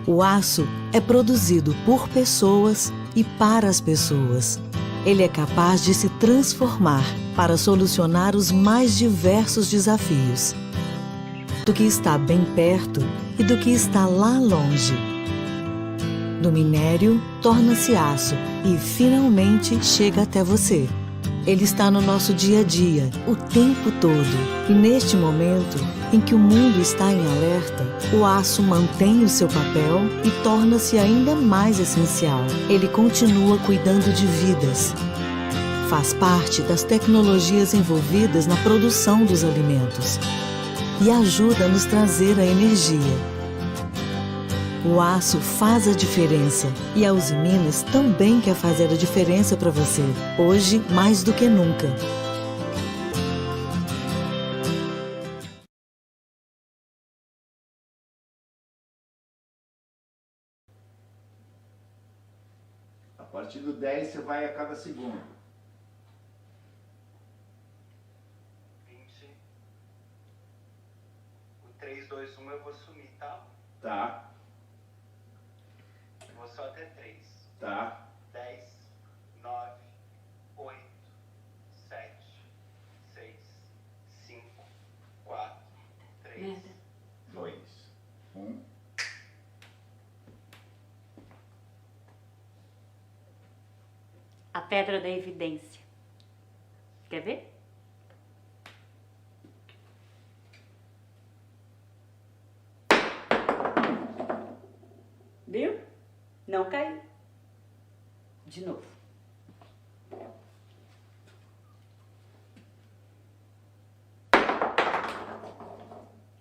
O aço é produzido por pessoas e para as pessoas. Ele é capaz de se transformar para solucionar os mais diversos desafios. Do que está bem perto e do que está lá longe. Do minério, torna-se aço e, finalmente, chega até você. Ele está no nosso dia a dia, o tempo todo. E neste momento, em que o mundo está em alerta, o aço mantém o seu papel e torna-se ainda mais essencial. Ele continua cuidando de vidas. Faz parte das tecnologias envolvidas na produção dos alimentos e ajuda a nos trazer a energia. O aço faz a diferença e a Usiminas também quer fazer a diferença para você, hoje mais do que nunca. A partir do 10 você vai a cada segundo. 20. O 3, 2, 1 eu vou sumir, tá? Tá. Vou só até 3. Tá. 10, 9, 8, 7, 6, 5, 4, 3, 2, 1. A pedra da evidência. Quer ver? Viu? Não caiu. De novo.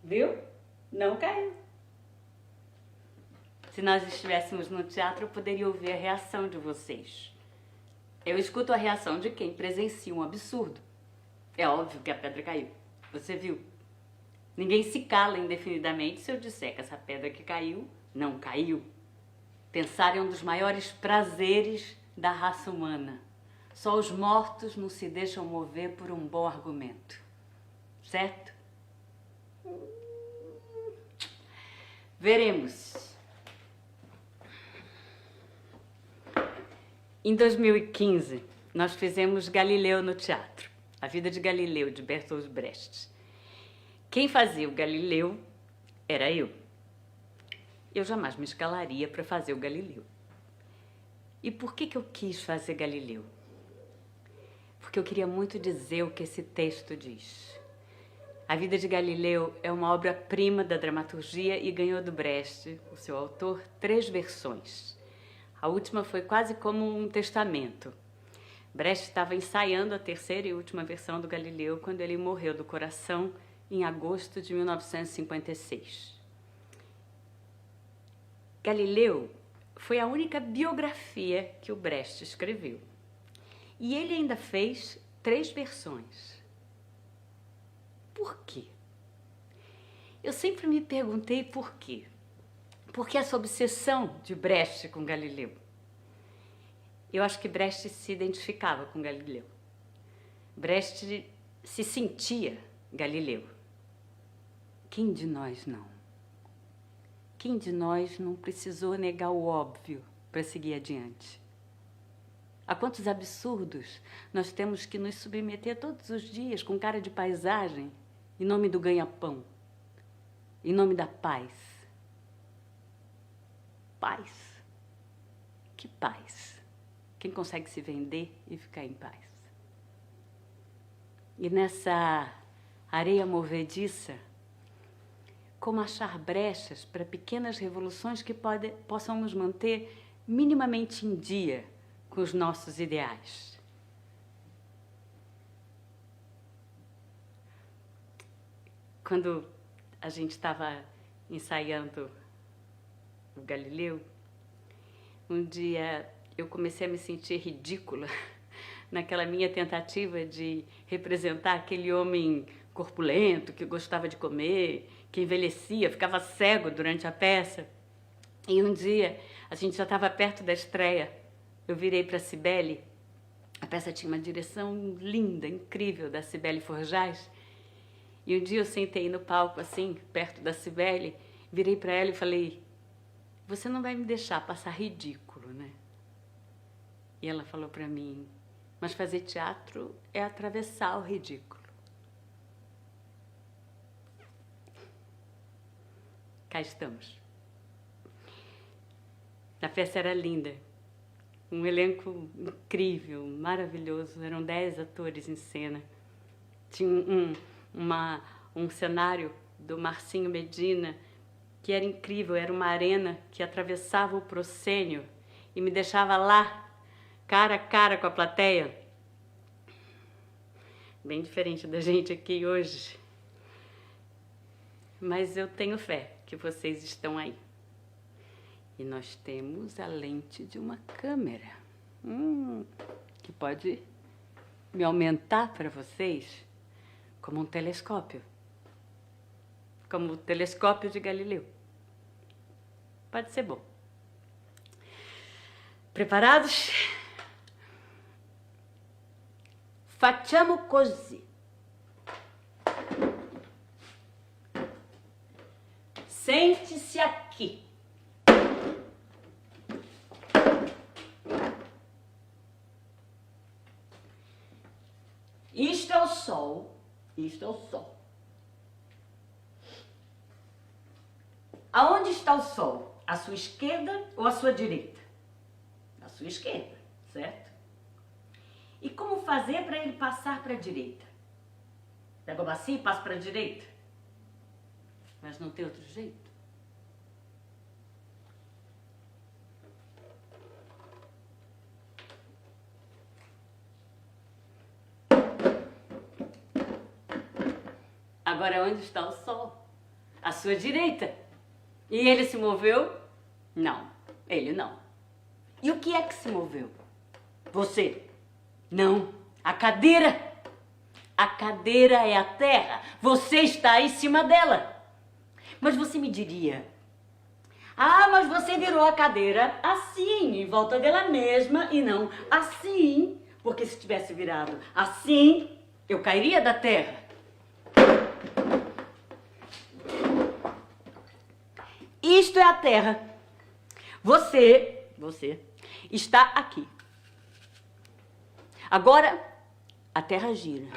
Viu? Não caiu. Se nós estivéssemos no teatro, eu poderia ouvir a reação de vocês. Eu escuto a reação de quem presencia um absurdo. É óbvio que a pedra caiu. Você viu? Ninguém se cala indefinidamente se eu disser que essa pedra que caiu, não caiu. Pensar é um dos maiores prazeres da raça humana. Só os mortos não se deixam mover por um bom argumento. Certo? Veremos. Em 2015, nós fizemos Galileu no teatro. A Vida de Galileu, de Bertolt Brecht. Quem fazia o Galileu era eu. Eu jamais me escalaria para fazer o Galileu. E por que eu quis fazer Galileu? Porque eu queria muito dizer o que esse texto diz. A Vida de Galileu é uma obra-prima da dramaturgia e ganhou do Brecht, o seu autor, 3 versões. A última foi quase como um testamento. Brecht estava ensaiando a 3ª e última versão do Galileu quando ele morreu do coração em agosto de 1956. Galileu foi a única biografia que o Brecht escreveu. E ele ainda fez 3 versões. Por quê? Eu sempre me perguntei por quê. Por que essa obsessão de Brecht com Galileu? Eu acho que Brecht se identificava com Galileu. Brecht se sentia Galileu. Quem de nós não? Quem de nós não precisou negar o óbvio para seguir adiante? A quantos absurdos nós temos que nos submeter todos os dias com cara de paisagem em nome do ganha-pão, em nome da paz. Paz? Que paz? Quem consegue se vender e ficar em paz? E nessa areia movediça, como achar brechas para pequenas revoluções que possam nos manter minimamente em dia com os nossos ideais. Quando a gente estava ensaiando o Galileu, um dia eu comecei a me sentir ridícula naquela minha tentativa de representar aquele homem corpulento, que gostava de comer, que envelhecia, ficava cego durante a peça. E um dia, a gente já estava perto da estreia, eu virei para a Cibele, a peça tinha uma direção linda, incrível, da Cibele Forjás, e um dia eu sentei no palco, assim, perto da Cibele, virei para ela e falei, você não vai me deixar passar ridículo, né? E ela falou para mim, mas fazer teatro é atravessar o ridículo. Cá estamos. A peça era linda, um elenco incrível, maravilhoso, eram 10 atores em cena. Tinha um cenário do Marcinho Medina, que era incrível, era uma arena que atravessava o proscênio e me deixava lá, cara a cara com a plateia. Bem diferente da gente aqui hoje. Mas eu tenho fé que vocês estão aí. E nós temos a lente de uma câmera, que pode me aumentar para vocês como um telescópio. Como o telescópio de Galileu. Pode ser bom. Preparados? Facciamo così. Sente-se aqui. Isto é o Sol. Isto é o Sol. Aonde está o Sol? À sua esquerda ou à sua direita? À sua esquerda, certo? E como fazer para ele passar para a direita? Pega a bacia e passa para a direita? Mas não tem outro jeito. Agora, onde está o Sol? À sua direita. E ele se moveu? Não, ele não. E o que é que se moveu? Você? Não, a cadeira. A cadeira é a Terra. Você está em cima dela. Mas você me diria, mas você virou a cadeira assim, em volta dela mesma, e não assim, porque se tivesse virado assim, eu cairia da Terra. Isto é a Terra. Você está aqui. Agora, a Terra gira.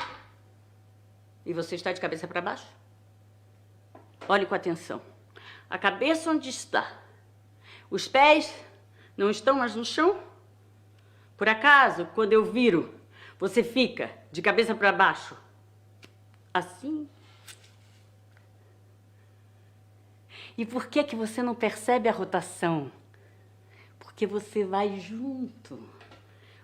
E você está de cabeça para baixo? Olhe com atenção. A cabeça onde está? Os pés não estão mais no chão? Por acaso, quando eu viro, você fica de cabeça para baixo? Assim? E por que que você não percebe a rotação? Porque você vai junto.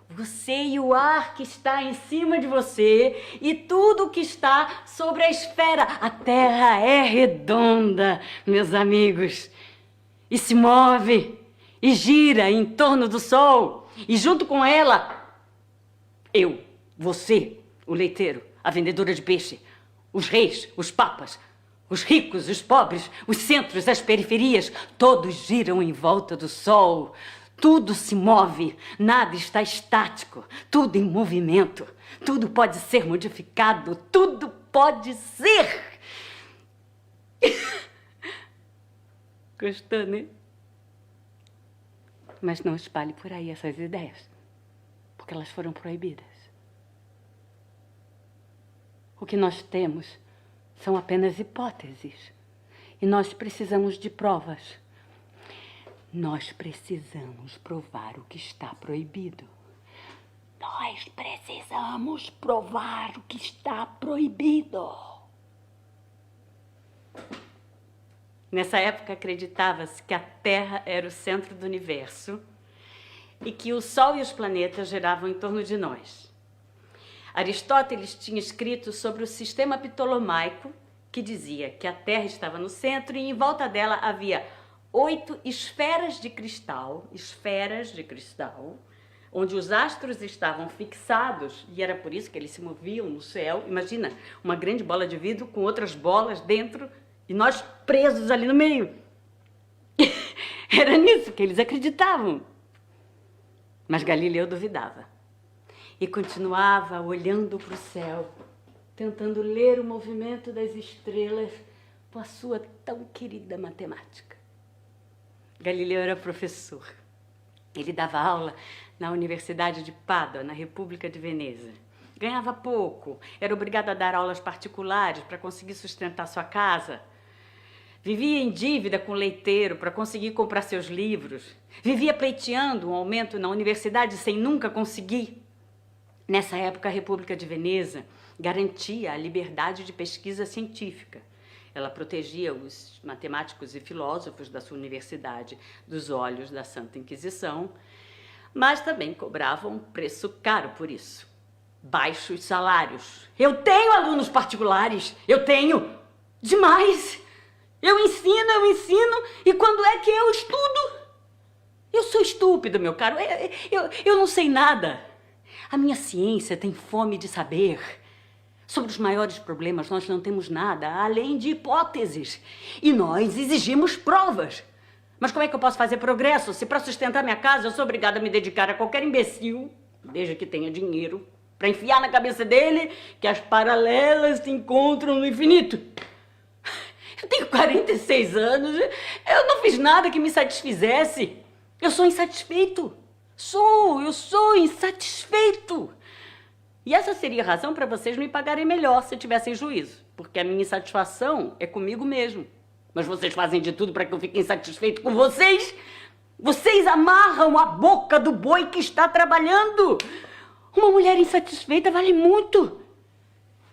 Você e o ar que está em cima de você e tudo que está sobre a esfera. A Terra é redonda, meus amigos, e se move e gira em torno do Sol. E junto com ela, eu, você, o leiteiro, a vendedora de peixe, os reis, os papas, os ricos, os pobres, os centros, as periferias, todos giram em volta do Sol. Tudo se move, nada está estático, tudo em movimento, tudo pode ser modificado, tudo pode ser. Gostou, né? Mas não espalhe por aí essas ideias, porque elas foram proibidas. O que nós temos são apenas hipóteses, e nós precisamos de provas. Nós precisamos provar o que está proibido. Nós precisamos provar o que está proibido. Nessa época acreditava-se que a Terra era o centro do universo e que o Sol e os planetas giravam em torno de nós. Aristóteles tinha escrito sobre o sistema ptolomaico, que dizia que a Terra estava no centro e em volta dela havia 8 esferas de cristal, onde os astros estavam fixados, e era por isso que eles se moviam no céu. Imagina, uma grande bola de vidro com outras bolas dentro e nós presos ali no meio. Era nisso que eles acreditavam. Mas Galileu duvidava e continuava olhando para o céu, tentando ler o movimento das estrelas com a sua tão querida matemática. Galileu era professor. Ele dava aula na Universidade de Pádua, na República de Veneza. Ganhava pouco, era obrigado a dar aulas particulares para conseguir sustentar sua casa. Vivia em dívida com o leiteiro para conseguir comprar seus livros. Vivia pleiteando um aumento na universidade sem nunca conseguir. Nessa época, a República de Veneza garantia a liberdade de pesquisa científica. Ela protegia os matemáticos e filósofos da sua universidade dos olhos da Santa Inquisição, mas também cobrava um preço caro por isso. Baixos salários. Eu tenho alunos particulares, eu tenho demais. Eu ensino, e quando é que eu estudo? Eu sou estúpido, meu caro, eu não sei nada. A minha ciência tem fome de saber. Sobre os maiores problemas nós não temos nada, além de hipóteses. E nós exigimos provas. Mas como é que eu posso fazer progresso se para sustentar minha casa eu sou obrigada a me dedicar a qualquer imbecil, desde que tenha dinheiro, para enfiar na cabeça dele que as paralelas se encontram no infinito? Eu tenho 46 anos, eu não fiz nada que me satisfizesse. Eu sou insatisfeito. Eu sou insatisfeito. E essa seria a razão para vocês me pagarem melhor se tivessem juízo, porque a minha insatisfação é comigo mesmo. Mas vocês fazem de tudo para que eu fique insatisfeito com vocês. Vocês amarram a boca do boi que está trabalhando. Uma mulher insatisfeita vale muito.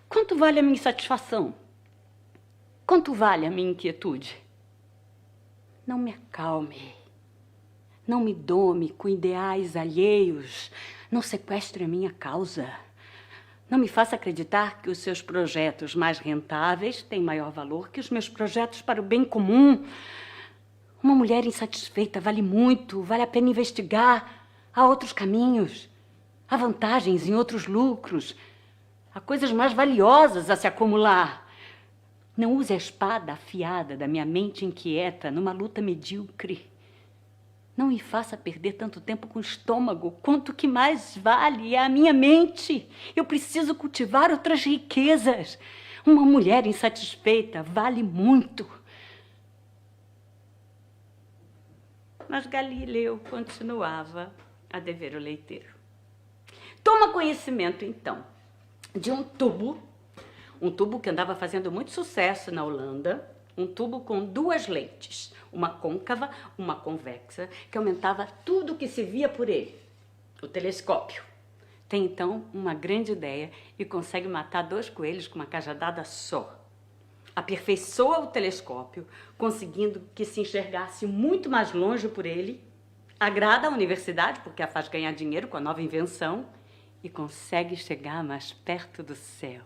Quanto vale a minha insatisfação? Quanto vale a minha inquietude? Não me acalme. Não me dome com ideais alheios. Não sequestre a minha causa. Não me faça acreditar que os seus projetos mais rentáveis têm maior valor que os meus projetos para o bem comum. Uma mulher insatisfeita vale muito, vale a pena investigar. Há outros caminhos, há vantagens em outros lucros, há coisas mais valiosas a se acumular. Não use a espada afiada da minha mente inquieta numa luta medíocre. Não me faça perder tanto tempo com o estômago. Quanto que mais vale é a minha mente. Eu preciso cultivar outras riquezas. Uma mulher insatisfeita vale muito. Mas Galileu continuava a dever o leiteiro. Toma conhecimento, então, de um tubo que andava fazendo muito sucesso na Holanda, um tubo com 2 lentes, uma côncava, uma convexa, que aumentava tudo o que se via por ele, o telescópio. Tem, então, uma grande ideia e consegue matar 2 coelhos com uma cajadada só. Aperfeiçoa o telescópio, conseguindo que se enxergasse muito mais longe por ele, agrada a universidade, porque a faz ganhar dinheiro com a nova invenção, e consegue chegar mais perto do céu.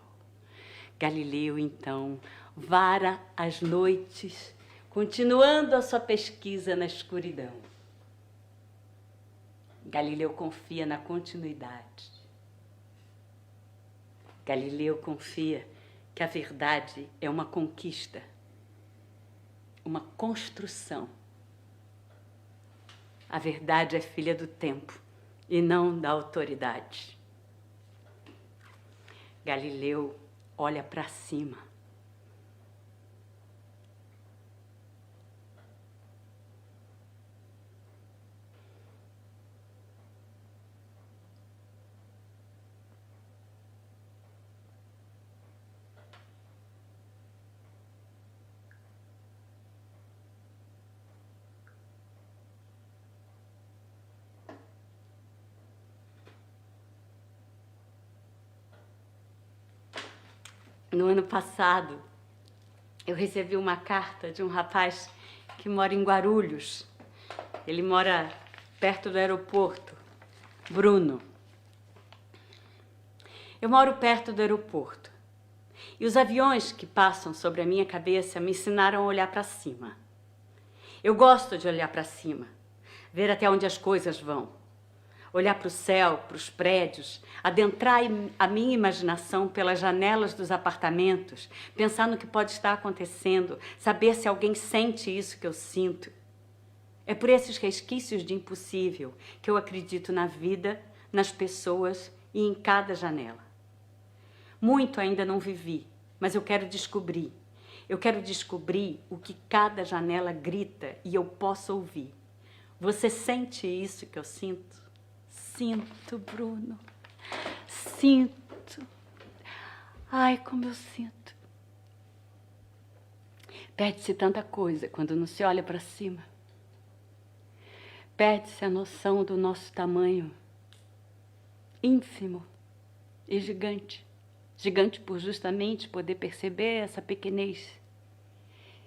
Galileu, então, vara as noites, continuando a sua pesquisa na escuridão. Galileu confia na continuidade. Galileu confia que a verdade é uma conquista, uma construção. A verdade é filha do tempo e não da autoridade. Galileu olha para cima. No ano passado, eu recebi uma carta de um rapaz que mora em Guarulhos. Ele mora perto do aeroporto, Bruno. Eu moro perto do aeroporto. E os aviões que passam sobre a minha cabeça me ensinaram a olhar para cima. Eu gosto de olhar para cima, ver até onde as coisas vão. Olhar para o céu, para os prédios, adentrar a minha imaginação pelas janelas dos apartamentos, pensar no que pode estar acontecendo, saber se alguém sente isso que eu sinto. É por esses resquícios de impossível que eu acredito na vida, nas pessoas e em cada janela. Muito ainda não vivi, mas eu quero descobrir. Eu quero descobrir o que cada janela grita e eu posso ouvir. Você sente isso que eu sinto? Sinto, Bruno. Sinto. Ai, como eu sinto. Perde-se tanta coisa quando não se olha para cima. Perde-se a noção do nosso tamanho ínfimo e gigante. Gigante por justamente poder perceber essa pequenez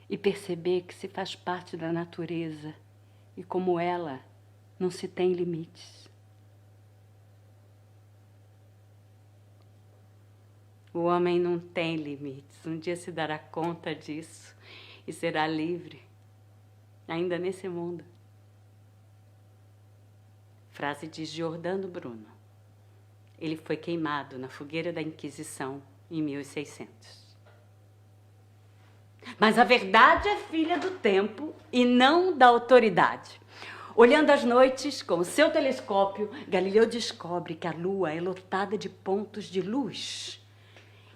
e perceber que se faz parte da natureza e como ela não se tem limites. O homem não tem limites. Um dia se dará conta disso e será livre, ainda nesse mundo. Frase de Giordano Bruno. Ele foi queimado na fogueira da Inquisição em 1600. Mas a verdade é filha do tempo e não da autoridade. Olhando as noites com o seu telescópio, Galileu descobre que a Lua é lotada de pontos de luz.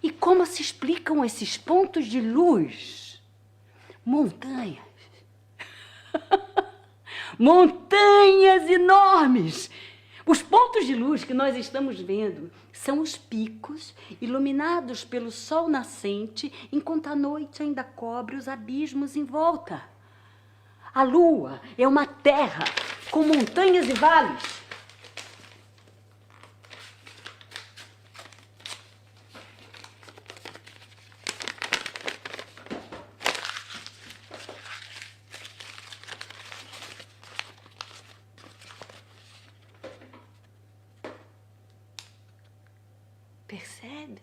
E como se explicam esses pontos de luz? Montanhas. Montanhas enormes. Os pontos de luz que nós estamos vendo são os picos iluminados pelo sol nascente, enquanto a noite ainda cobre os abismos em volta. A Lua é uma terra com montanhas e vales. Percebe?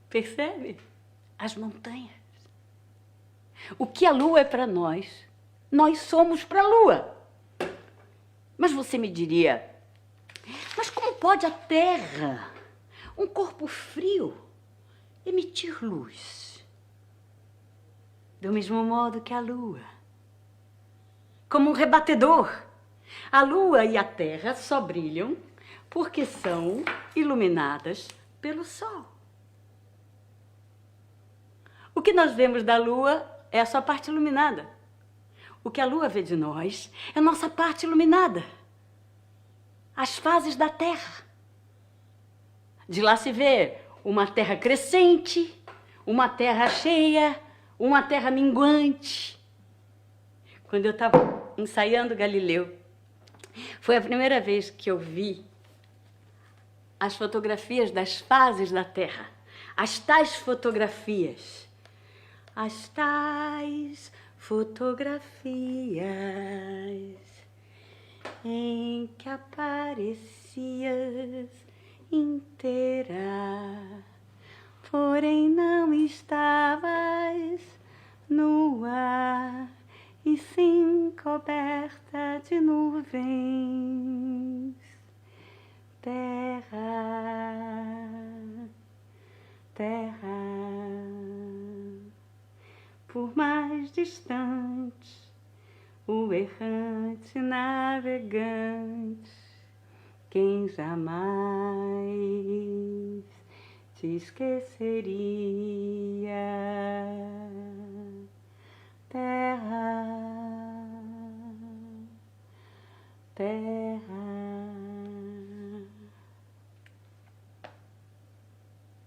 Percebe? As montanhas. O que a Lua é para nós, nós somos para a Lua. Mas você me diria, mas como pode a Terra, um corpo frio, emitir luz? Do mesmo modo que a Lua. Como um rebatedor. A Lua e a Terra só brilham porque são iluminadas pelo Sol. O que nós vemos da Lua é a sua parte iluminada. O que a Lua vê de nós é a nossa parte iluminada. As fases da Terra. De lá se vê uma Terra crescente, uma Terra cheia, uma Terra minguante. Quando eu estava ensaiando Galileu, foi a primeira vez que eu vi as fotografias das fases da Terra. As tais fotografias. As tais fotografias em que aparecias inteira, porém não estavas nua, e sim coberta de nuvens. Terra, terra, por mais distante, o errante navegante, quem jamais te esqueceria. Terra, terra.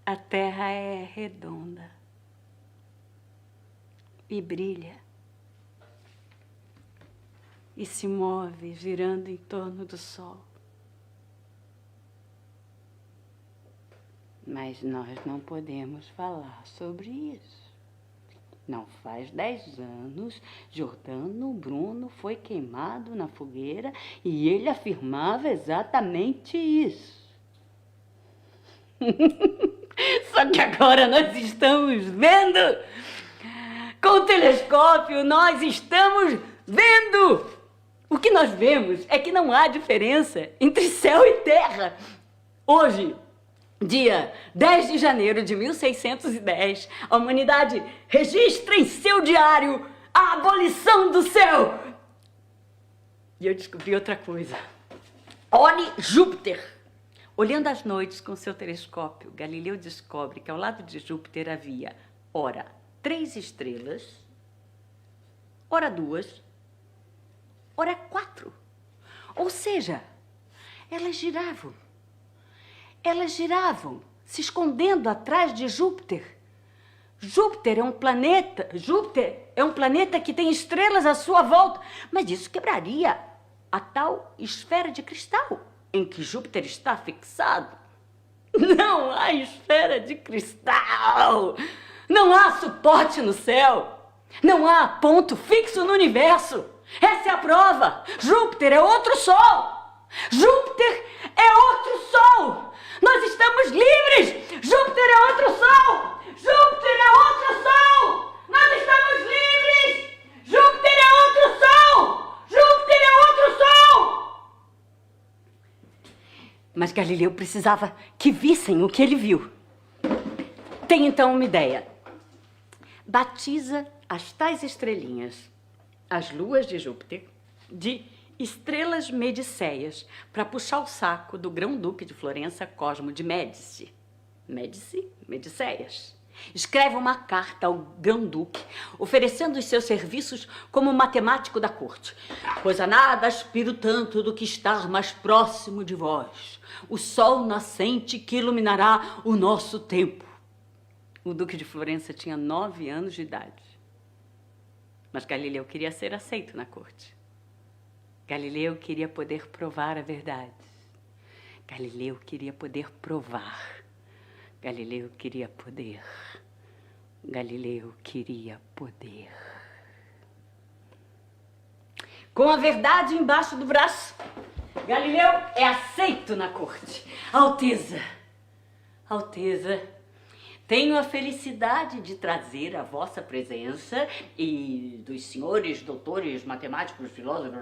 A Terra é redonda e brilha e se move girando em torno do Sol. Mas nós não podemos falar sobre isso. Não faz 10 anos, Jordano Bruno foi queimado na fogueira e ele afirmava exatamente isso. Só que agora nós estamos vendo. Com o telescópio, nós estamos vendo. O que nós vemos é que não há diferença entre céu e terra. Hoje, dia 10 de janeiro de 1610, a humanidade registra em seu diário a abolição do céu. E eu descobri outra coisa. Olhe Júpiter. Olhando as noites com seu telescópio, Galileu descobre que ao lado de Júpiter havia, ora, 3 estrelas, ora 2, ora 4. Ou seja, elas giravam. Elas giravam, se escondendo atrás de Júpiter. Júpiter é um planeta que tem estrelas à sua volta, mas isso quebraria a tal esfera de cristal em que Júpiter está fixado. Não há esfera de cristal, não há suporte no céu, não há ponto fixo no universo. Essa é a prova. Júpiter é outro sol. Júpiter é outro sol. Nós estamos livres. Júpiter é outro sol. Júpiter é outro sol. Nós estamos livres. Júpiter é outro sol. Júpiter é outro sol. Mas Galileu precisava que vissem o que ele viu. Tem então uma ideia. Batiza as tais estrelinhas, as luas de Júpiter, de estrelas mediceias, para puxar o saco do grão-duque de Florença, Cosmo de Médici. Mediceias. Escreve uma carta ao grão-duque, oferecendo os seus serviços como matemático da corte. Pois a nada aspiro tanto do que estar mais próximo de vós, o sol nascente que iluminará o nosso tempo. O duque de Florença tinha 9 anos de idade. Mas Galileu queria ser aceito na corte. Galileu queria poder provar a verdade. Galileu queria poder provar. Galileu queria poder. Galileu queria poder. Com a verdade embaixo do braço, Galileu é aceito na corte. Alteza, Alteza, tenho a felicidade de trazer à vossa presença e dos senhores doutores matemáticos, filósofos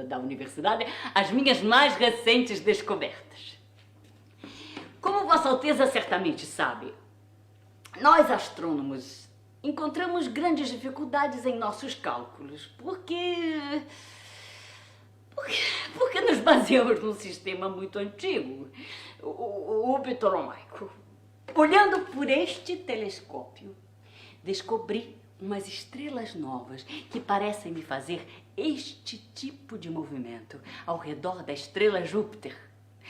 da universidade as minhas mais recentes descobertas. Como Vossa Alteza certamente sabe, nós astrônomos encontramos grandes dificuldades em nossos cálculos, porque nos baseamos num sistema muito antigo, o ptolomaico. Olhando por este telescópio, descobri umas estrelas novas que parecem me fazer este tipo de movimento ao redor da estrela Júpiter.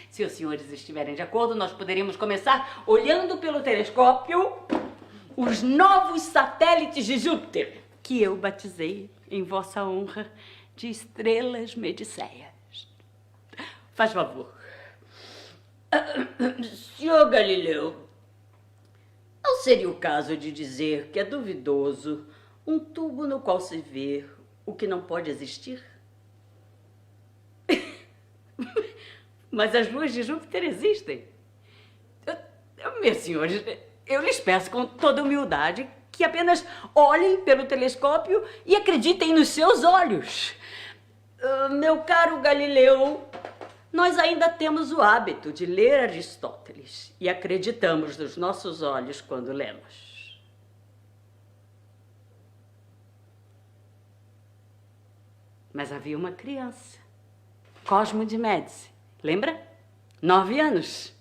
Se os senhores estiverem de acordo, nós poderíamos começar olhando pelo telescópio os novos satélites de Júpiter, que eu batizei em vossa honra de estrelas mediceias. Faz favor. Senhor Galileu, não seria o caso de dizer que é duvidoso um tubo no qual se vê o que não pode existir? Mas as luas de Júpiter existem. Meus senhores, eu lhes peço com toda humildade que apenas olhem pelo telescópio e acreditem nos seus olhos. Meu caro Galileu, nós ainda temos o hábito de ler Aristóteles e acreditamos nos nossos olhos quando lemos. Mas havia uma criança, Cosmo de Médici, lembra? 9 anos.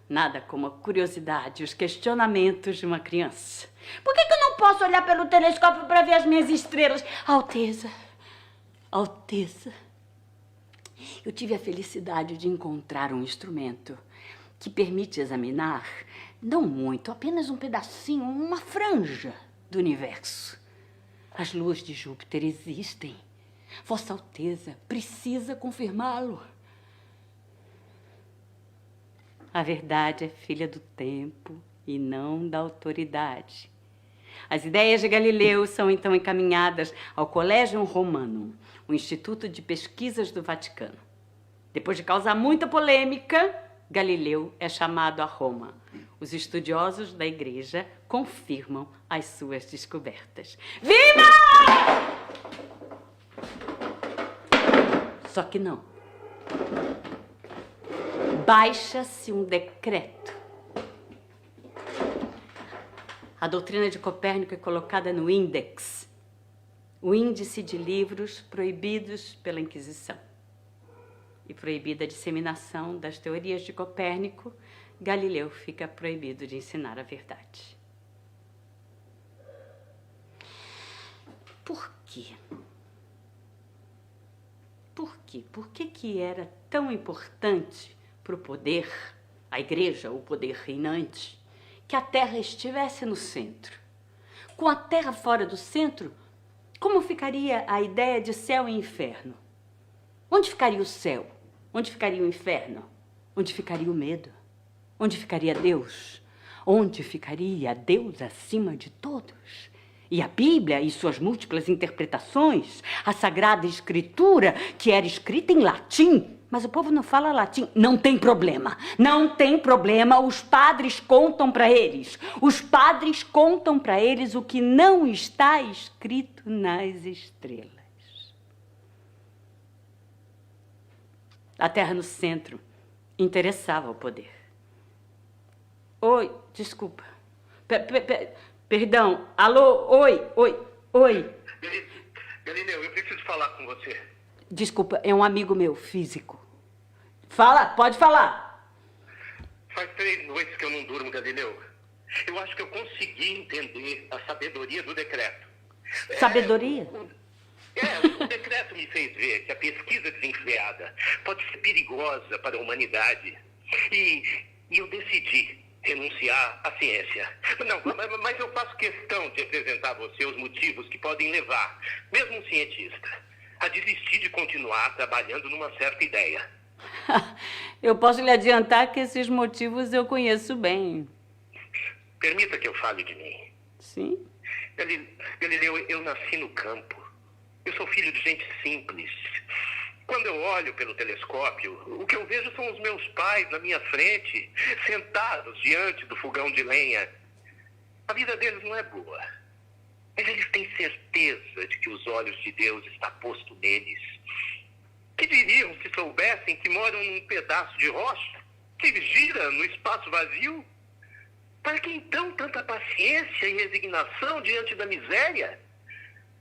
Nada como a curiosidade e os questionamentos de uma criança. Por que eu não posso olhar pelo telescópio para ver as minhas estrelas? Alteza, Alteza, eu tive a felicidade de encontrar um instrumento que permite examinar, não muito, apenas um pedacinho, uma franja do universo. As luas de Júpiter existem. Vossa Alteza precisa confirmá-lo. A verdade é filha do tempo e não da autoridade. As ideias de Galileu são então encaminhadas ao Collegium Romanum, o Instituto de Pesquisas do Vaticano. Depois de causar muita polêmica, Galileu é chamado a Roma. Os estudiosos da igreja confirmam as suas descobertas. Viva! Só que não. Baixa-se um decreto. A doutrina de Copérnico é colocada no Index, o índice de livros proibidos pela Inquisição. E proibida a disseminação das teorias de Copérnico, Galileu fica proibido de ensinar a verdade. Por quê? Por quê? Por que era tão importante para o poder, a igreja, o poder reinante, que a Terra estivesse no centro? Com a Terra fora do centro, como ficaria a ideia de céu e inferno? Onde ficaria o céu? Onde ficaria o inferno? Onde ficaria o medo? Onde ficaria Deus? Onde ficaria Deus acima de todos? E a Bíblia e suas múltiplas interpretações, a Sagrada Escritura, que era escrita em latim, mas o povo não fala latim. Não tem problema, não tem problema. Os padres contam para eles. Os padres contam para eles o que não está escrito nas estrelas. A Terra no centro interessava o poder. Oi, desculpa. Perdão. Alô, oi. Galileu, eu preciso falar com você. Desculpa, é um amigo meu, físico. Fala, pode falar. Faz 3 noites que eu não durmo, Galileu. Eu acho que eu consegui entender a sabedoria do decreto. Sabedoria? O decreto me fez ver que a pesquisa desenfreada pode ser perigosa para a humanidade. E eu decidi renunciar à ciência. Não, mas eu faço questão de apresentar a você os motivos que podem levar, mesmo um cientista, a desistir de continuar trabalhando numa certa ideia. Eu posso lhe adiantar que esses motivos eu conheço bem. Permita que eu fale de mim. Sim? Galileu, eu nasci no campo. Eu sou filho de gente simples. Quando eu olho pelo telescópio, o que eu vejo são os meus pais na minha frente, sentados diante do fogão de lenha. A vida deles não é boa, mas eles têm certeza de que os olhos de Deus estão postos neles. Que diriam se soubessem que moram num pedaço de rocha, que gira no espaço vazio? Para que então tanta paciência e resignação diante da miséria?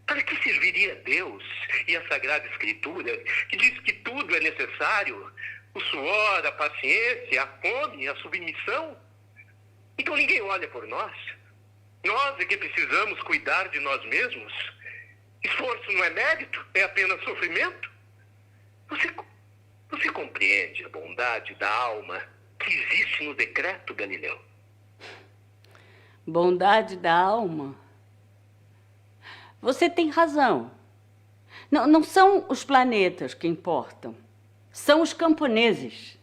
Para que serviria Deus e a Sagrada Escritura, que diz que tudo é necessário? O suor, a paciência, a fome, a submissão? Então ninguém olha por nós. Nós é que precisamos cuidar de nós mesmos. Esforço não é mérito, é apenas sofrimento. Você compreende a bondade da alma que existe no decreto, Galileu? Bondade da alma? Você tem razão. Não são os planetas que importam. São os camponeses.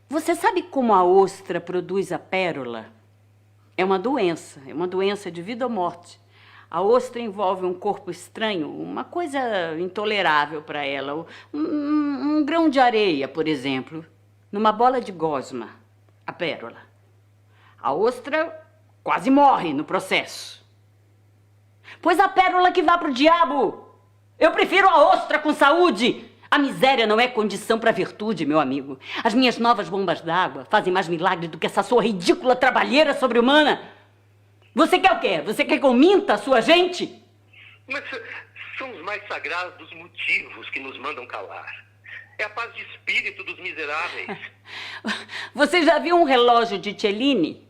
Você sabe como a ostra produz a pérola? É uma doença de vida ou morte. A ostra envolve um corpo estranho, uma coisa intolerável para ela. Um grão de areia, por exemplo, numa bola de gosma, a pérola. A ostra quase morre no processo. Pois a pérola que vá pro diabo. Eu prefiro a ostra com saúde. A miséria não é condição para virtude, meu amigo. As minhas novas bombas d'água fazem mais milagre do que essa sua ridícula trabalheira sobre-humana. Você quer o quê? Você quer que eu minta a sua gente? Mas são os mais sagrados motivos que nos mandam calar. É a paz de espírito dos miseráveis. Você já viu um relógio de Cellini?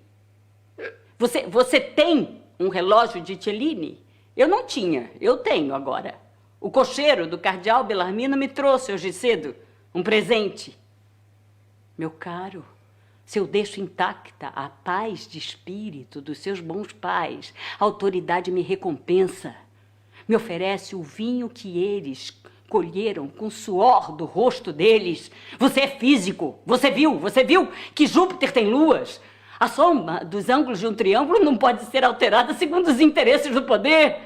Você tem um relógio de Cellini? Eu não tinha, eu tenho agora. O cocheiro do cardeal Bellarmino me trouxe hoje cedo um presente. Meu caro, se eu deixo intacta a paz de espírito dos seus bons pais, a autoridade me recompensa. Me oferece o vinho que eles, colheram com o suor do rosto deles. Você é físico. Você viu que Júpiter tem luas. A soma dos ângulos de um triângulo não pode ser alterada segundo os interesses do poder.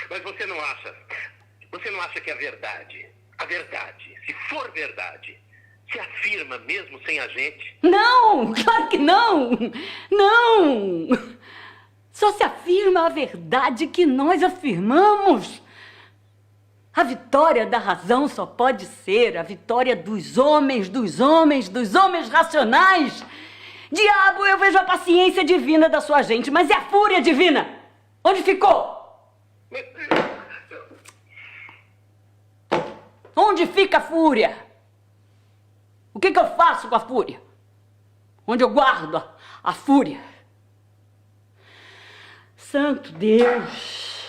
Mas você não acha que a verdade, se for verdade, se afirma mesmo sem a gente? Não, claro que não. Não. Só se afirma a verdade que nós afirmamos. A vitória da razão só pode ser a vitória dos homens racionais. Diabo, eu vejo a paciência divina da sua gente, mas e a fúria divina? Onde ficou? Onde fica a fúria? O que eu faço com a fúria? Onde eu guardo a fúria? Santo Deus,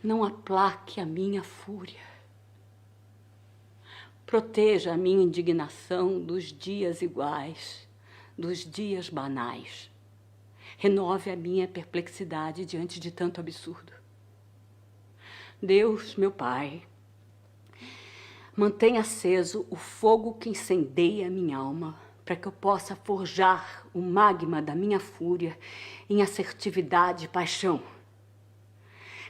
não aplaque a minha fúria. Proteja a minha indignação dos dias iguais, dos dias banais. Renove a minha perplexidade diante de tanto absurdo. Deus, meu Pai, mantenha aceso o fogo que incendeia a minha alma, para que eu possa forjar o magma da minha fúria em assertividade e paixão.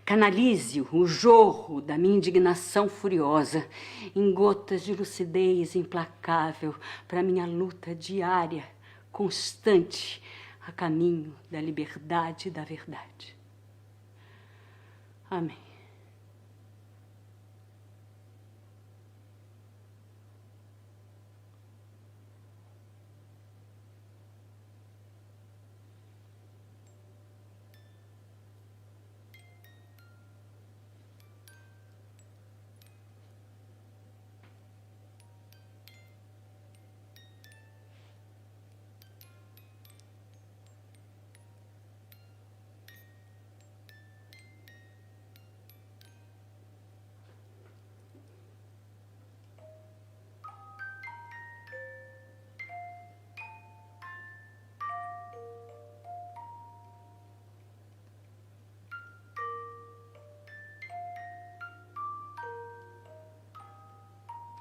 Canalize o jorro da minha indignação furiosa em gotas de lucidez implacável para minha luta diária, constante, a caminho da liberdade e da verdade. Amém.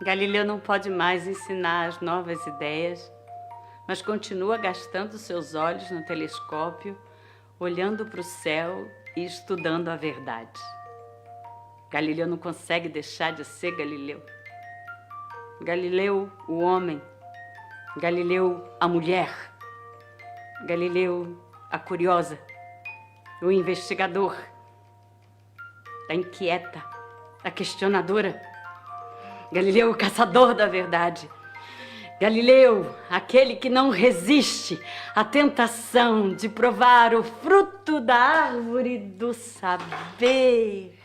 Galileu não pode mais ensinar as novas ideias, mas continua gastando seus olhos no telescópio, olhando para o céu e estudando a verdade. Galileu não consegue deixar de ser Galileu. Galileu, o homem. Galileu, a mulher. Galileu, a curiosa. O investigador. A inquieta. A questionadora. Galileu, o caçador da verdade. Galileu, aquele que não resiste à tentação de provar o fruto da árvore do saber.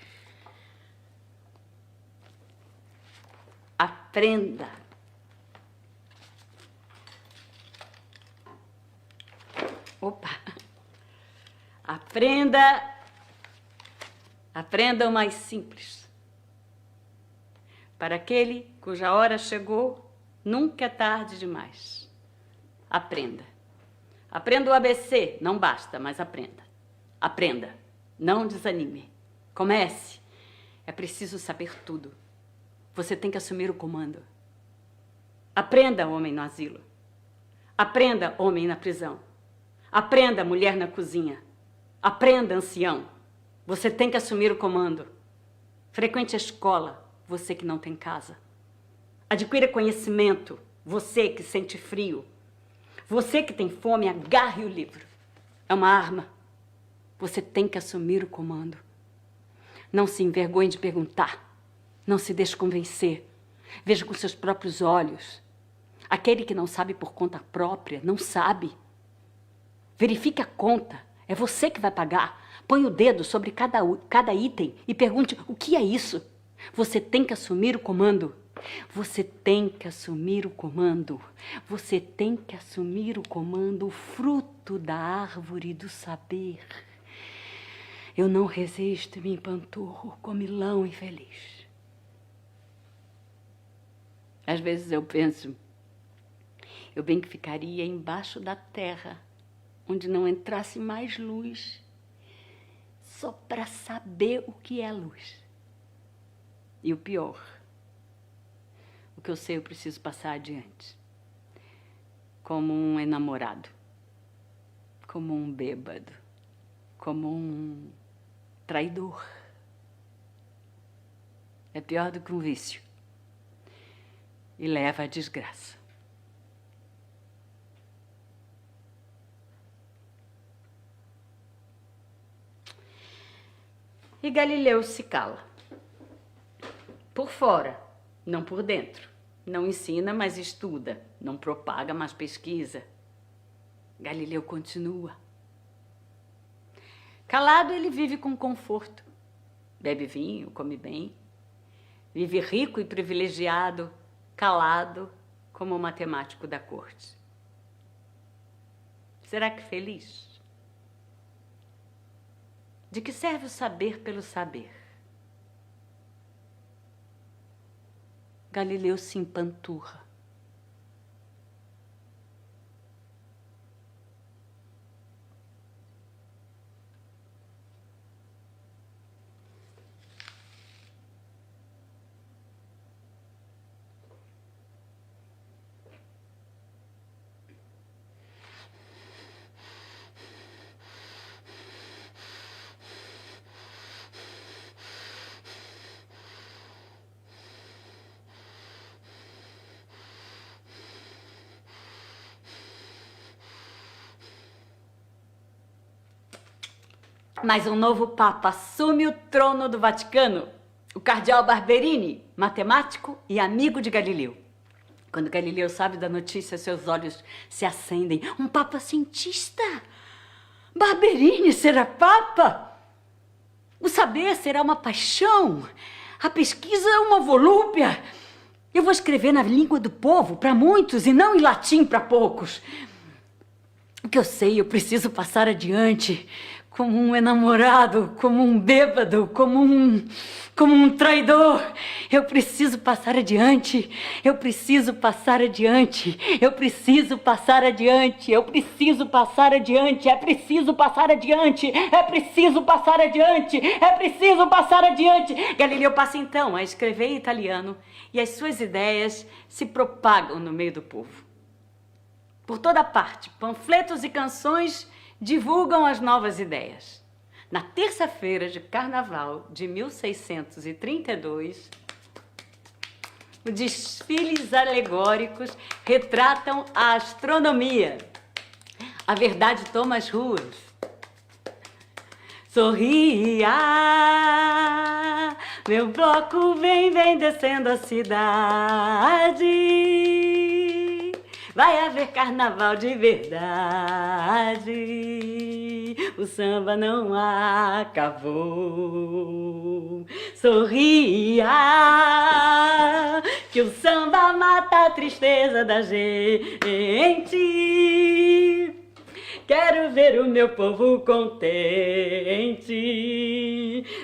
Aprenda. Opa! Aprenda o mais simples. Para aquele cuja hora chegou, nunca é tarde demais. Aprenda. Aprenda o ABC, não basta, mas aprenda. Aprenda, não desanime. Comece. É preciso saber tudo. Você tem que assumir o comando. Aprenda, homem no asilo. Aprenda, homem na prisão. Aprenda, mulher na cozinha. Aprenda, ancião. Você tem que assumir o comando. Frequente a escola, você que não tem casa. Adquira conhecimento, você que sente frio. Você que tem fome, agarre o livro. É uma arma. Você tem que assumir o comando. Não se envergonhe de perguntar. Não se deixe convencer. Veja com seus próprios olhos. Aquele que não sabe por conta própria, não sabe. Verifique a conta. É você que vai pagar. Põe o dedo sobre cada item e pergunte: o que é isso? Você tem que assumir o comando. Você tem que assumir o comando. Você tem que assumir o comando, o fruto da árvore do saber. Eu não resisto e me empanturro, comilão infeliz. Às vezes eu penso, eu bem que ficaria embaixo da terra, onde não entrasse mais luz, só para saber o que é luz. E o pior, o que eu sei eu preciso passar adiante. Como um enamorado, como um bêbado, como um traidor. É pior do que um vício. E leva à desgraça. E Galileu se cala. Por fora, não por dentro. Não ensina, mas estuda. Não propaga, mas pesquisa. Galileu continua. Calado, ele vive com conforto. Bebe vinho, come bem. Vive rico e privilegiado, calado, como o matemático da corte. Será que feliz? De que serve o saber pelo saber? Galileu se empanturra. Mas um novo Papa assume o trono do Vaticano, o cardeal Barberini, matemático e amigo de Galileu. Quando Galileu sabe da notícia, seus olhos se acendem. Um Papa cientista! Barberini será Papa? O saber será uma paixão, a pesquisa é uma volúpia. Eu vou escrever na língua do povo para muitos e não em latim para poucos. O que eu sei, eu preciso passar adiante. Como um enamorado, como um bêbado, como um traidor. Eu preciso passar adiante, eu preciso passar adiante, eu preciso passar adiante, eu preciso passar adiante, é preciso passar adiante, é preciso passar adiante, é preciso passar adiante. Galileu passa então a escrever em italiano e as suas ideias se propagam no meio do povo. Por toda parte, panfletos e canções divulgam as novas ideias. Na terça-feira de carnaval de 1632, os desfiles alegóricos retratam a astronomia. A verdade toma as ruas. Sorria, meu bloco vem descendo a cidade. Vai haver carnaval de verdade, o samba não acabou. Sorria, que o samba mata a tristeza da gente. Quero ver o meu povo contente,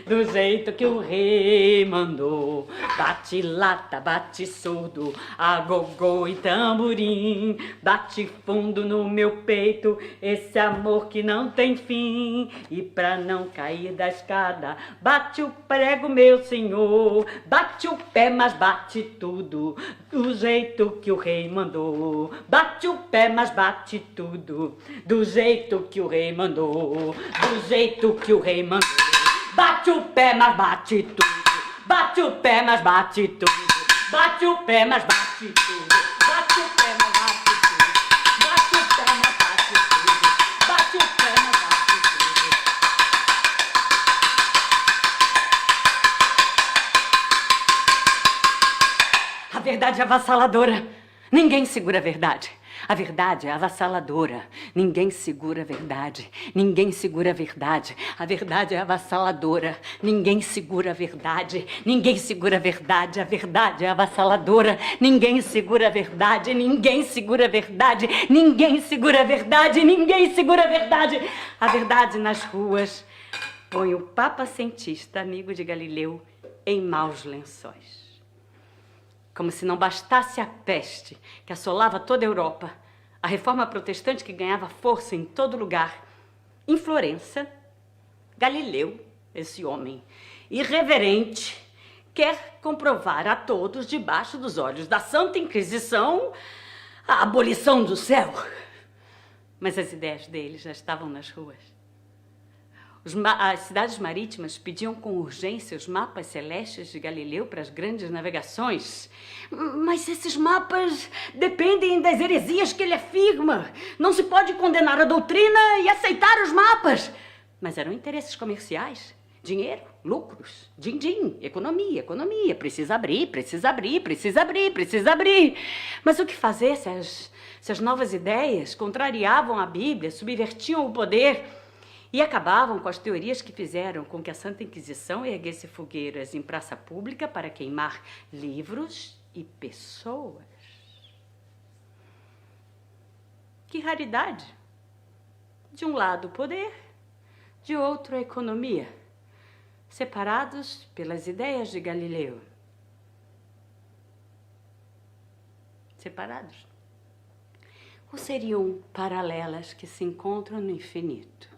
do jeito que o rei mandou. Bate lata, bate surdo, agogô e tamborim. Bate fundo no meu peito, esse amor que não tem fim. E pra não cair da escada, bate o prego, meu senhor. Bate o pé, mas bate tudo, do jeito que o rei mandou. Bate o pé, mas bate tudo, do jeito que o rei mandou, do jeito que o rei mandou. Bate o pé, mas bate tudo, bate o pé, mas bate tudo, bate o pé, mas bate tudo, bate o pé, mas bate tudo, bate o pé, mas bate tudo, bate o pé, mas bate tudo. A verdade é avassaladora, ninguém segura a verdade. A verdade é avassaladora. Ninguém segura a verdade. Ninguém segura a verdade. A verdade é avassaladora. Ninguém segura a verdade. Ninguém segura a verdade. A verdade é avassaladora. Ninguém segura a verdade. Ninguém segura a verdade. Ninguém segura a verdade. Ninguém segura a verdade. A verdade nas ruas põe o Papa cientista, amigo de Galileu, em maus lençóis. Como se não bastasse a peste que assolava toda a Europa, a reforma protestante que ganhava força em todo lugar. Em Florença, Galileu, esse homem irreverente, quer comprovar a todos, debaixo dos olhos da Santa Inquisição, a abolição do céu. Mas as ideias dele já estavam nas ruas. As cidades marítimas pediam com urgência os mapas celestes de Galileu para as grandes navegações. Mas esses mapas dependem das heresias que ele afirma. Não se pode condenar a doutrina e aceitar os mapas. Mas eram interesses comerciais. Dinheiro, lucros, din-din, economia, economia. Precisa abrir, precisa abrir, precisa abrir, precisa abrir. Mas o que fazer se as novas ideias contrariavam a Bíblia, subvertiam o poder e acabavam com as teorias que fizeram com que a Santa Inquisição erguesse fogueiras em praça pública para queimar livros e pessoas? Que raridade! De um lado o poder, de outro a economia, separados pelas ideias de Galileu. Separados? Ou seriam paralelas que se encontram no infinito?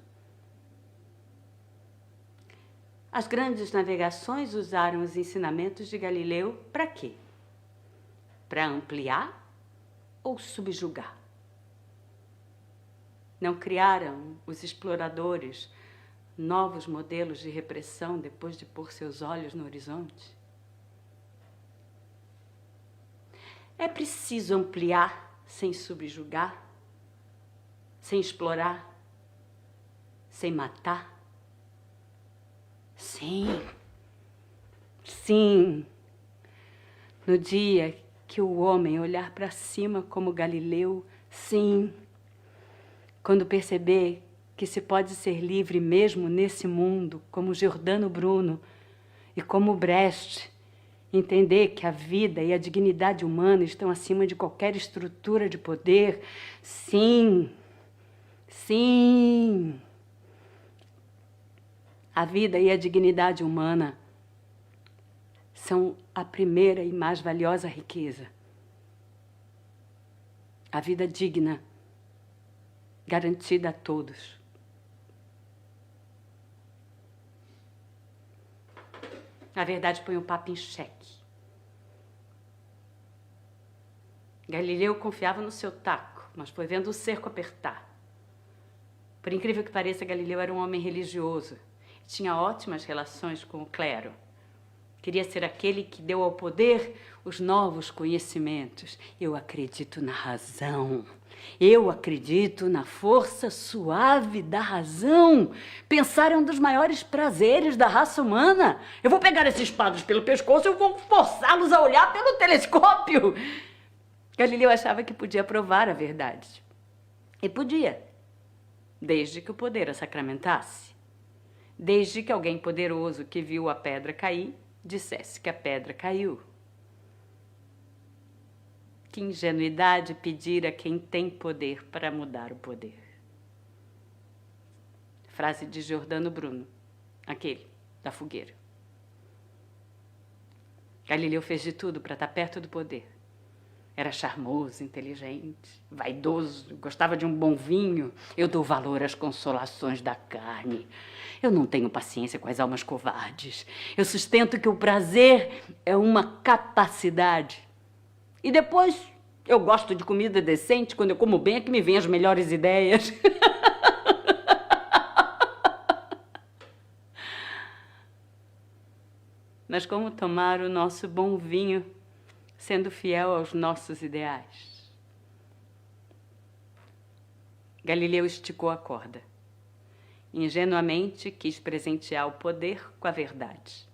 As grandes navegações usaram os ensinamentos de Galileu para quê? Para ampliar ou subjugar? Não criaram os exploradores novos modelos de repressão depois de pôr seus olhos no horizonte? É preciso ampliar sem subjugar, sem explorar, sem matar? Sim, sim. No dia que o homem olhar para cima como Galileu, sim. Quando perceber que se pode ser livre mesmo nesse mundo, como Giordano Bruno e como Brecht, entender que a vida e a dignidade humana estão acima de qualquer estrutura de poder, sim, sim. A vida e a dignidade humana são a primeira e mais valiosa riqueza. A vida digna, garantida a todos. A verdade põe o papo em xeque. Galileu confiava no seu taco, mas foi vendo o cerco apertar. Por incrível que pareça, Galileu era um homem religioso. Tinha ótimas relações com o clero. Queria ser aquele que deu ao poder os novos conhecimentos. Eu acredito na razão. Eu acredito na força suave da razão. Pensar é um dos maiores prazeres da raça humana. Eu vou pegar esses padres pelo pescoço e vou forçá-los a olhar pelo telescópio. Galileu achava que podia provar a verdade. E podia, desde que o poder a sacramentasse. Desde que alguém poderoso que viu a pedra cair, dissesse que a pedra caiu. Que ingenuidade pedir a quem tem poder para mudar o poder. Frase de Giordano Bruno, aquele da fogueira. Galileu fez de tudo para estar perto do poder. Era charmoso, inteligente, vaidoso, gostava de um bom vinho. Eu dou valor às consolações da carne. Eu não tenho paciência com as almas covardes. Eu sustento que o prazer é uma capacidade. E depois, eu gosto de comida decente. Quando eu como bem é que me vêm as melhores ideias. Mas como tomar o nosso bom vinho sendo fiel aos nossos ideais? Galileu esticou a corda. Ingenuamente quis presentear o poder com a verdade.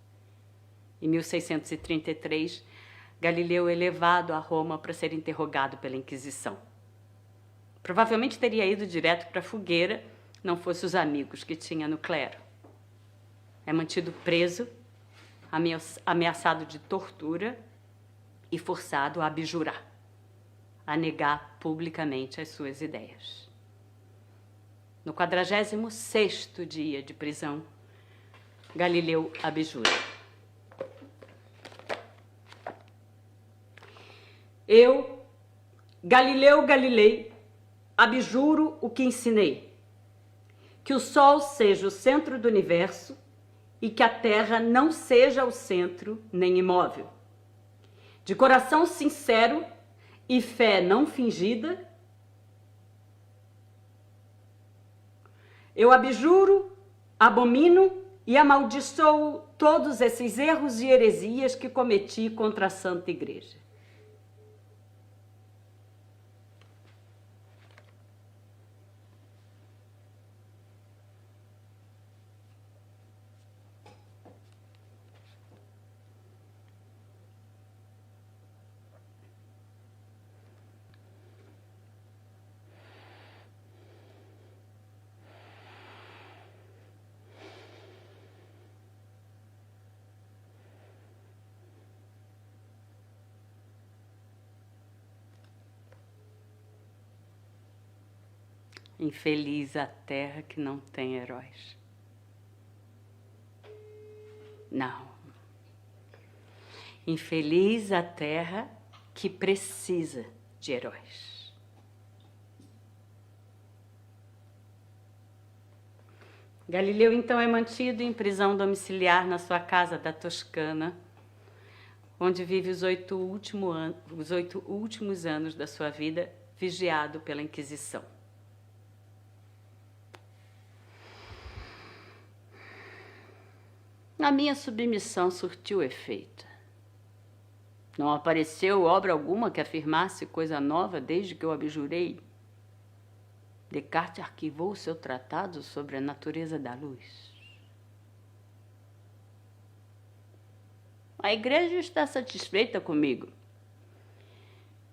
Em 1633, Galileu é levado a Roma para ser interrogado pela Inquisição. Provavelmente teria ido direto para a fogueira, não fosse os amigos que tinha no clero. É mantido preso, ameaçado de tortura e forçado a abjurar, a negar publicamente as suas ideias. No 46º dia de prisão, Galileu abjura. Eu, Galileu Galilei, abjuro o que ensinei, que o Sol seja o centro do universo e que a terra não seja o centro nem imóvel. De coração sincero e fé não fingida, eu abjuro, abomino e amaldiçoo todos esses erros e heresias que cometi contra a Santa Igreja. Infeliz a terra que não tem heróis. Não. Infeliz a terra que precisa de heróis. Galileu, então, é mantido em prisão domiciliar na sua casa da Toscana, onde vive os 8 últimos anos da sua vida, vigiado pela Inquisição. A minha submissão surtiu efeito. Não apareceu obra alguma que afirmasse coisa nova desde que eu abjurei. Descartes arquivou seu tratado sobre a natureza da luz. A igreja está satisfeita comigo.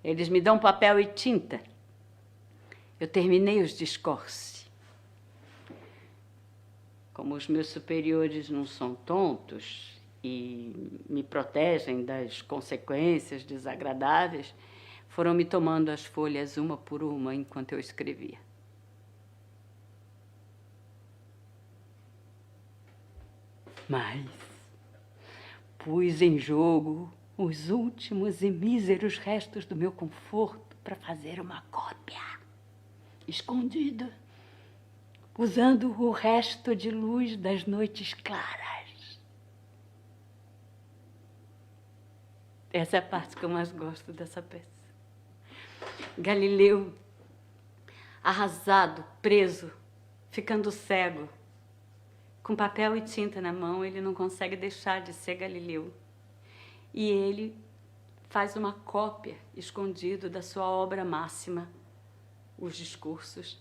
Eles me dão papel e tinta. Eu terminei os discursos. Como os meus superiores não são tontos e me protegem das consequências desagradáveis, foram me tomando as folhas uma por uma enquanto eu escrevia. Mas pus em jogo os últimos e míseros restos do meu conforto para fazer uma cópia, escondida, usando o resto de luz das noites claras. Essa é a parte que eu mais gosto dessa peça. Galileu, arrasado, preso, ficando cego, com papel e tinta na mão, ele não consegue deixar de ser Galileu. E ele faz uma cópia, escondido, da sua obra máxima, os discursos,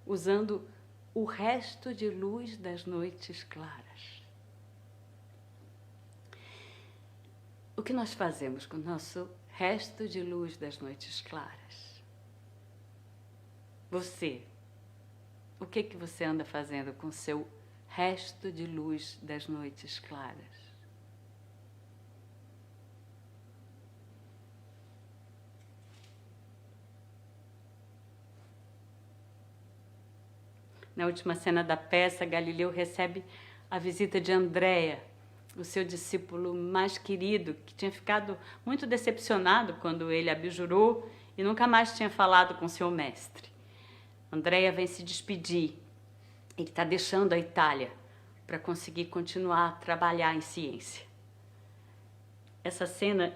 usando o resto de luz das noites claras. O que nós fazemos com o nosso resto de luz das noites claras? Você, o que você anda fazendo com o seu resto de luz das noites claras? Na última cena da peça, Galileu recebe a visita de Andrea, o seu discípulo mais querido, que tinha ficado muito decepcionado quando ele abjurou e nunca mais tinha falado com seu mestre. Andrea vem se despedir. Ele está deixando a Itália para conseguir continuar a trabalhar em ciência. Essa cena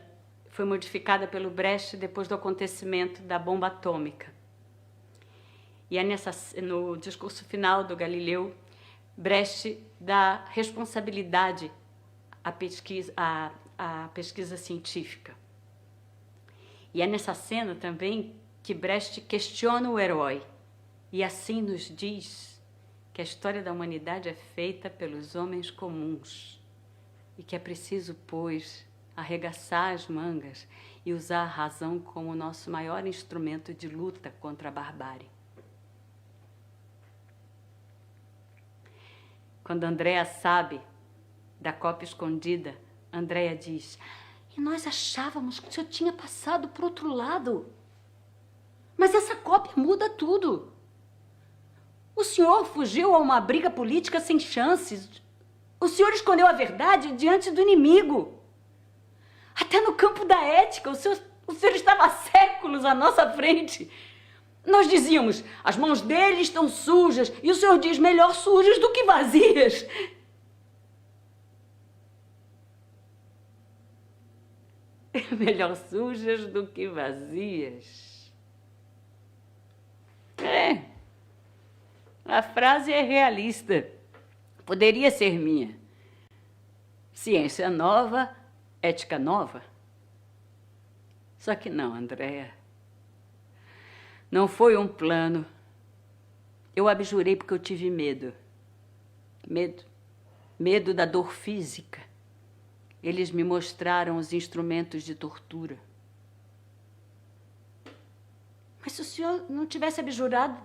foi modificada pelo Brecht depois do acontecimento da bomba atômica. E é no discurso final do Galileu, Brecht dá responsabilidade à pesquisa científica. E é nessa cena também que Brecht questiona o herói e assim nos diz que a história da humanidade é feita pelos homens comuns e que é preciso, pois, arregaçar as mangas e usar a razão como o nosso maior instrumento de luta contra a barbárie. Quando Andrea sabe da cópia escondida, Andrea diz: e nós achávamos que o senhor tinha passado para o outro lado. Mas essa cópia muda tudo. O senhor fugiu a uma briga política sem chances. O senhor escondeu a verdade diante do inimigo. Até no campo da ética, o senhor estava há séculos à nossa frente. Nós dizíamos, as mãos dele estão sujas, e o senhor diz, melhor sujas do que vazias. Melhor sujas do que vazias. É, a frase é realista. Poderia ser minha. Ciência nova, ética nova. Só que não, Andréa. Não foi um plano. Eu abjurei porque eu tive medo. Medo da dor física. Eles me mostraram os instrumentos de tortura. Mas se o senhor não tivesse abjurado,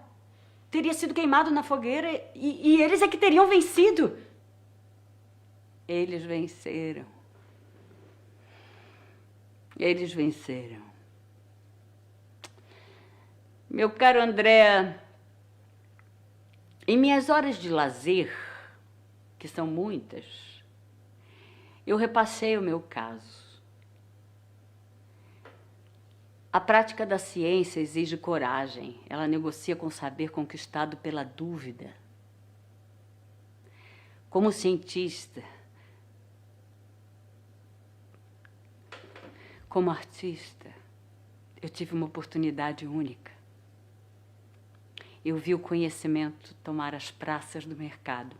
teria sido queimado na fogueira e eles é que teriam vencido. Eles venceram. Eles venceram. Meu caro André, em minhas horas de lazer, que são muitas, eu repassei o meu caso. A prática da ciência exige coragem. Ela negocia com o saber conquistado pela dúvida. Como cientista, como artista, eu tive uma oportunidade única. Eu vi o conhecimento tomar as praças do mercado.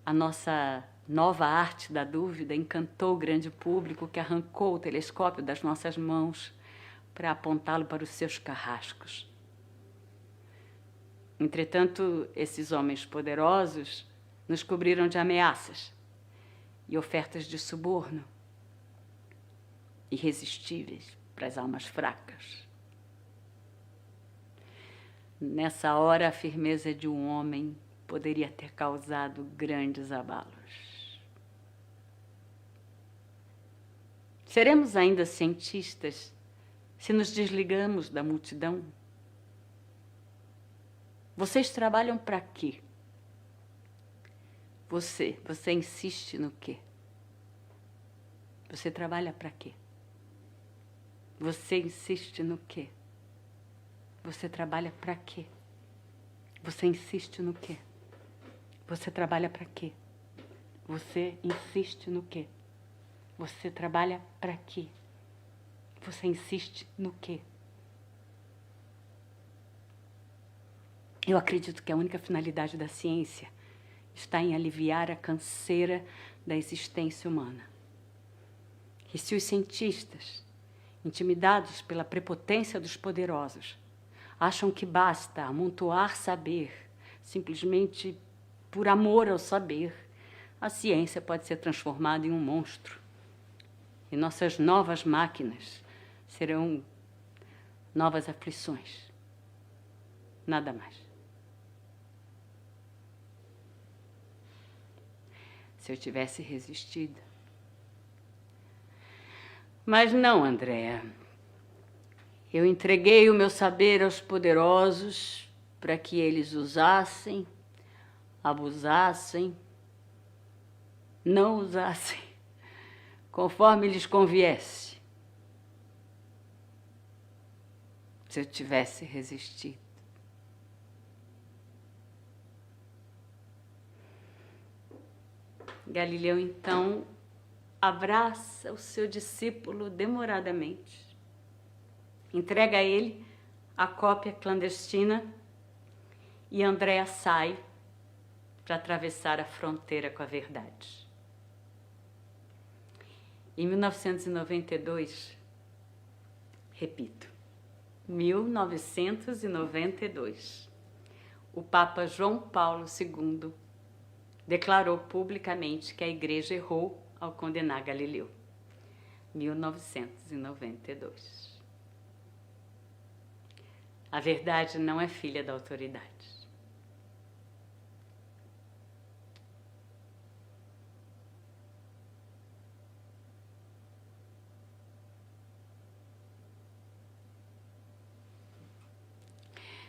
A nossa nova arte da dúvida encantou o grande público que arrancou o telescópio das nossas mãos para apontá-lo para os seus carrascos. Entretanto, esses homens poderosos nos cobriram de ameaças e ofertas de suborno irresistíveis para as almas fracas. Nessa hora, a firmeza de um homem poderia ter causado grandes abalos. Seremos ainda cientistas se nos desligamos da multidão? Vocês trabalham para quê? Você insiste no quê? Você trabalha para quê? Você insiste no quê? Você trabalha para quê? Você insiste no quê? Você trabalha para quê? Você insiste no quê? Você trabalha para quê? Você insiste no quê? Eu acredito que a única finalidade da ciência está em aliviar a canseira da existência humana. E se os cientistas, intimidados pela prepotência dos poderosos, acham que basta amontoar saber, simplesmente por amor ao saber, a ciência pode ser transformada em um monstro. E nossas novas máquinas serão novas aflições. Nada mais. Se eu tivesse resistido. Mas não, Andréa. Eu entreguei o meu saber aos poderosos para que eles usassem, abusassem, não usassem, conforme lhes conviesse. Se eu tivesse resistido. Galileu, então, abraça o seu discípulo demoradamente. Entrega a ele a cópia clandestina e Andréa sai para atravessar a fronteira com a verdade. Em 1992, repito, 1992, o Papa João Paulo II declarou publicamente que a Igreja errou ao condenar Galileu. 1992. A verdade não é filha da autoridade.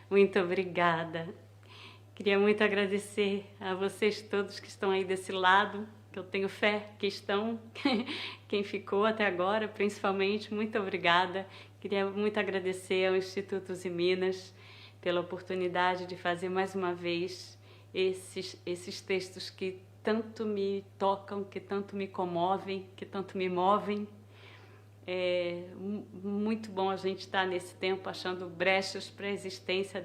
Muito obrigada. Queria muito agradecer a vocês todos que estão aí desse lado, que eu tenho fé que estão, quem ficou até agora, principalmente, muito obrigada. Queria muito agradecer ao Instituto Uzi Minas pela oportunidade de fazer mais uma vez esses textos que tanto me tocam, que tanto me comovem, que tanto me movem. É muito bom a gente estar nesse tempo achando brechas para a existência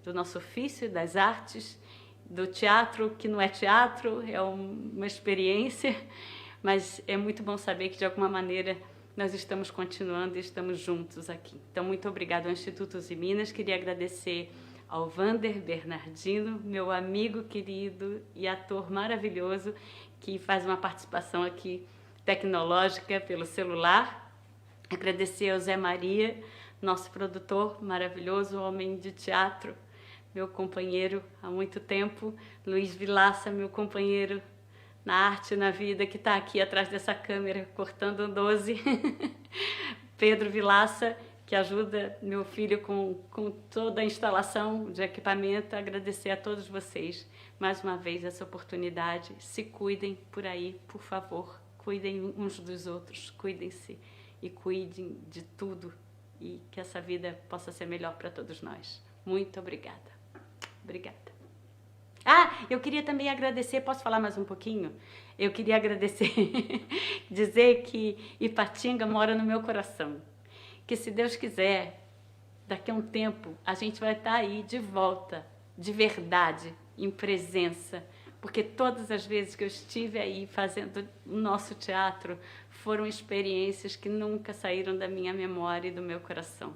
do nosso ofício, das artes, do teatro, que não é teatro, é uma experiência, mas é muito bom saber que, de alguma maneira, nós estamos continuando e estamos juntos aqui. Então, muito obrigada ao Instituto Uzi Minas. Queria agradecer ao Vander Bernardino, meu amigo querido e ator maravilhoso, que faz uma participação aqui tecnológica pelo celular. Agradecer ao Zé Maria, nosso produtor maravilhoso, homem de teatro, meu companheiro há muito tempo. Luiz Vilaça, meu companheiro na arte e na vida, que está aqui atrás dessa câmera, cortando um 12. Pedro Vilaça, que ajuda meu filho com toda a instalação de equipamento. Agradecer a todos vocês, mais uma vez, essa oportunidade. Se cuidem por aí, por favor. Cuidem uns dos outros, cuidem-se e cuidem de tudo. E que essa vida possa ser melhor para todos nós. Muito obrigada. Obrigada. Ah, eu queria também agradecer, posso falar mais um pouquinho? Eu queria agradecer, dizer que Ipatinga mora no meu coração. Que se Deus quiser, daqui a um tempo, a gente vai estar aí de volta, de verdade, em presença. Porque todas as vezes que eu estive aí fazendo o nosso teatro, foram experiências que nunca saíram da minha memória e do meu coração.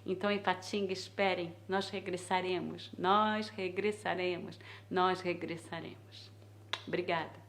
Então, Ipatinga, esperem, nós regressaremos, nós regressaremos, nós regressaremos. Obrigada.